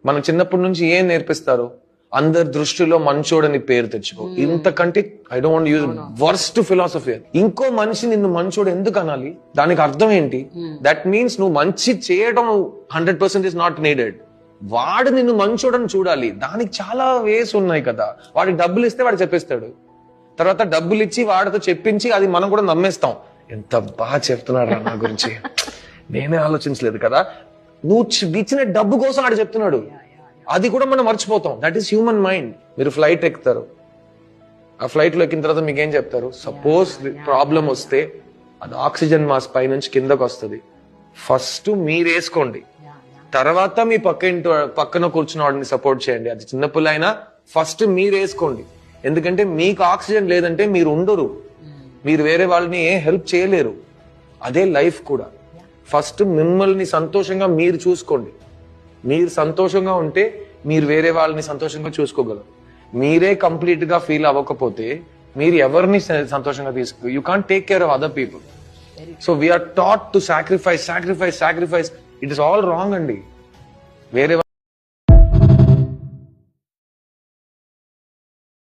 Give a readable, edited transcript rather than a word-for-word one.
మనం చిన్నప్పటి నుంచి ఏం నేర్పిస్తారు? అందరి దృష్టిలో మంచోడని పేరు తెచ్చుకో. ఇంతకంటే I don't want use worst philosophy. ఇంకో మనిషి నిన్ను మంచోడు ఎందుకు అనాలి? దానికి అర్థం ఏంటి? దట్ మీన్స్ నువ్వు మంచి చేయడం 100% ఇస్ నాట్ నీడెడ్. వాడు నిన్ను మంచోడని చూడాలి. దానికి చాలా వేస్ ఉన్నాయి కదా. వాడికి డబ్బులు ఇస్తే వాడు చెప్పేస్తాడు. తర్వాత డబ్బులు ఇచ్చి వాడితో చెప్పించి అది మనం కూడా నమ్మేస్తాం. ఎంత బాగా చెప్తున్నాడు నా గురించి, నేనే ఆలోచించలేదు కదా. నువ్వు ఇచ్చిన డబ్బు కోసం ఆడు చెప్తున్నాడు. అది కూడా మనం మర్చిపోతాం. That is human mind. మీరు ఫ్లైట్ ఎక్కుతారు, ఆ ఫ్లైట్ లో ఎక్కిన తర్వాత మీకు ఏం చెప్తారు? సపోజ్ ప్రాబ్లం వస్తే అది ఆక్సిజన్ మాస్క్ పై నుంచి కిందకు వస్తుంది. ఫస్ట్ మీరు వేసుకోండి, తర్వాత మీ పక్కన కూర్చున్న వాడిని సపోర్ట్ చేయండి. అది చిన్నపిల్ల అయినా ఫస్ట్ మీరు వేసుకోండి. ఎందుకంటే మీకు ఆక్సిజన్ లేదంటే మీరు ఉండరు, మీరు వేరే వాళ్ళని ఏ హెల్ప్ చేయలేరు. అదే లైఫ్ కూడా. ఫస్ట్ మిమ్మల్ని సంతోషంగా మీరు చూసుకోండి. మీరు సంతోషంగా ఉంటే మీరు వేరే వాళ్ళని సంతోషంగా చూసుకోగలరు. మీరే కంప్లీట్ గా ఫీల్ అవ్వకపోతే మీరు ఎవరిని సంతోషంగా తీసుకో. You can't take care of other people. So we are taught to sacrifice. It is all wrong అండి. వేరే